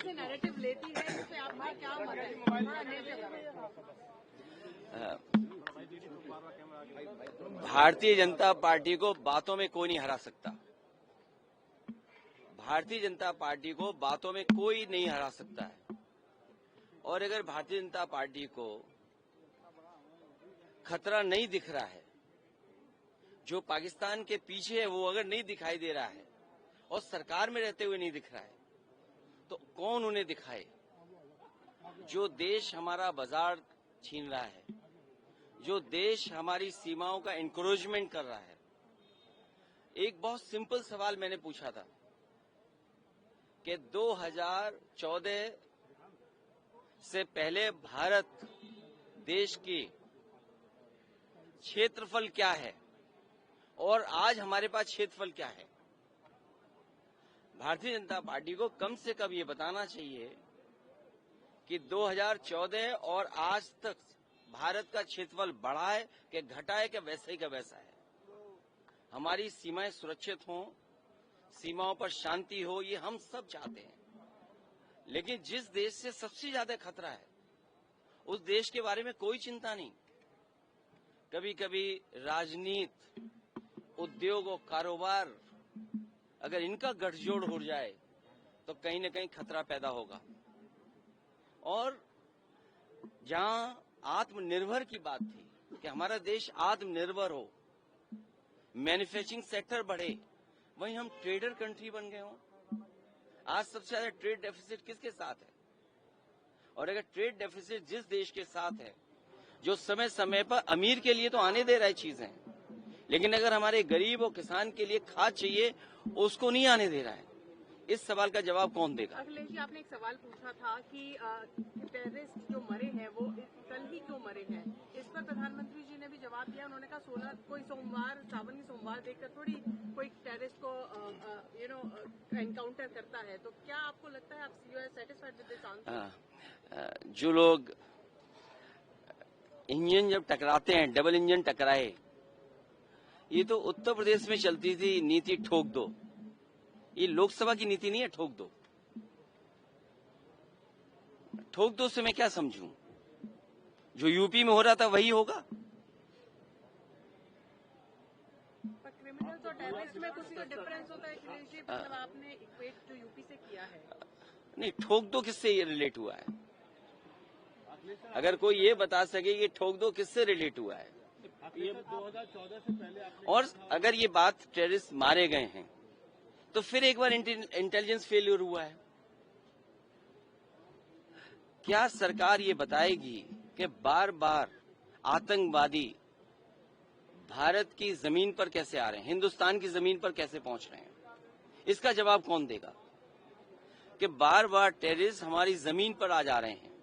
से नैरेटिव लेती है, इस पे आपका क्या मत है? भारतीय जनता पार्टी को बातों में कोई नहीं हरा सकता। भारतीय जनता पार्टी को बातों में कोई नहीं हरा सकता है। और अगर भारतीय जनता पार्टी को खतरा नहीं दिख रहा है, जो पाकिस्तान के पीछे है वो अगर नहीं दिखाई दे रहा है और सरकार में रहते हुए नहीं दिख रहा है, तो कौन उन्हें दिखाए? जो देश हमारा बाजार छीन रहा है, जो देश हमारी सीमाओं का एनक्रोचमेंट कर रहा है। एक बहुत सिंपल सवाल मैंने पूछा था कि 2014 से पहले भारत देश की क्षेत्रफल क्या है और आज हमारे पास क्षेत्रफल क्या है। भारतीय जनता पार्टी को कम से कम ये बताना चाहिए कि 2014 और आज तक भारत का क्षेत्रफल बढ़ा है कि घटा है कि वैसा ही का वैसा है। हमारी सीमाएं सुरक्षित हों, सीमाओं पर शांति हो, ये हम सब चाहते हैं। लेकिन जिस देश से सबसे ज्यादा खतरा है उस देश के बारे में कोई चिंता नहीं। कभी कभी राजनीति, उद्योग और कारोबार, अगर इनका गठजोड़ हो जाए तो कहीं न कहीं खतरा पैदा होगा। और जहां आत्मनिर्भर की बात थी कि हमारा देश आत्मनिर्भर हो, मैन्युफैक्चरिंग सेक्टर बढ़े, वहीं हम ट्रेडर कंट्री बन गए हों। आज सबसे ज्यादा ट्रेड डेफिसिट किसके साथ है? और अगर ट्रेड डेफिसिट जिस देश के साथ है जो समय समय पर अमीर के लिए तो आने दे रहा है चीजें, लेकिन अगर हमारे गरीब और किसान के लिए खाद चाहिए उसको नहीं आने दे रहा है, इस सवाल का जवाब कौन देगा? अखिलेश जी, आपने एक सवाल पूछा था कि टेररिस्ट जो मरे हैं वो कल ही क्यों मरे हैं। इस पर प्रधानमंत्री जी ने भी जवाब दिया। उन्होंने कहा 16 कोई सोमवार, सावन की सोमवार देखकर थोड़ी कोई टेररिस्ट को एनकाउंटर करता है। तो क्या आपको लगता है, आप you are satisfied with this answer? जो लोग इंजन जब टकराते हैं, डबल इंजन टकराए, ये तो उत्तर प्रदेश में चलती थी नीति ठोक दो। ये लोकसभा की नीति नहीं है ठोक दो। ठोक दो से मैं क्या समझूं? जो यूपी में हो रहा था वही होगा। पर क्रिमिनल्स और टेररिस्ट में कुछ तो डिफरेंस होता है अखिलेश जी, मतलब आपने इक्वेट जो यूपी से किया है। नहीं, ठोक दो किससे ये रिलेट हुआ है? अगर कोई ये बता सके कि ठोक दो किससे रिलेट हुआ है। ये 2014 से पहले और अगर ये बात टेररिस्ट मारे गए हैं तो फिर एक बार इंटेलिजेंस फेलियर हुआ है। क्या सरकार ये बताएगी कि बार बार आतंकवादी भारत की जमीन पर कैसे आ रहे हैं, हिंदुस्तान की जमीन पर कैसे पहुंच रहे हैं? इसका जवाब कौन देगा कि बार बार टेररिस्ट हमारी जमीन पर आ जा रहे हैं?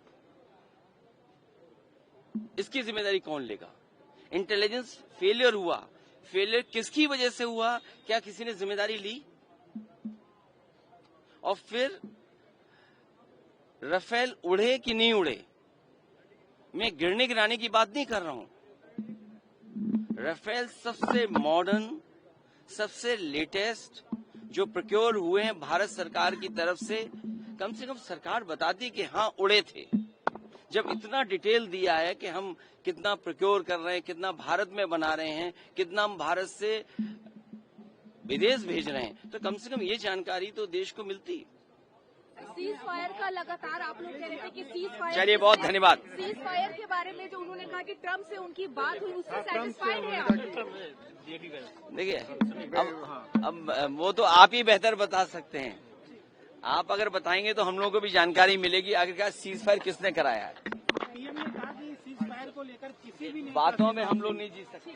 इसकी जिम्मेदारी कौन लेगा? इंटेलिजेंस फेलियर हुआ, फेलियर किसकी वजह से हुआ? क्या किसी ने जिम्मेदारी ली? और फिर राफेल उड़े कि नहीं उड़े, मैं गिरने गिराने की बात नहीं कर रहा हूं। राफेल सबसे मॉडर्न, सबसे लेटेस्ट जो प्रोक्योर हुए हैं भारत सरकार की तरफ से, कम से कम सरकार बताती कि हाँ उड़े थे। जब इतना डिटेल दिया है कि हम कितना प्रोक्योर कर रहे हैं, कितना भारत में बना रहे हैं, कितना हम भारत से विदेश भेज रहे हैं, तो कम से कम ये जानकारी तो देश को मिलती। सीज फायर का लगातार आप लोग कह रहे थे कि सीज फायर, चलिए बहुत धन्यवाद। सीज फायर के बारे में जो उन्होंने कहा कि ट्रम्प से उनकी बात हुई, उससे सेटिस्फाइड है आप? देखिए, अब वो तो आप ही बेहतर बता सकते हैं। आप अगर बताएंगे तो हम लोगों को भी जानकारी मिलेगी आखिरकार सीज फायर किसने कराया है। पीएम ने कहा कि सीज फायर को लेकर किसी भी बातों में हम लोग नहीं जीत सकते।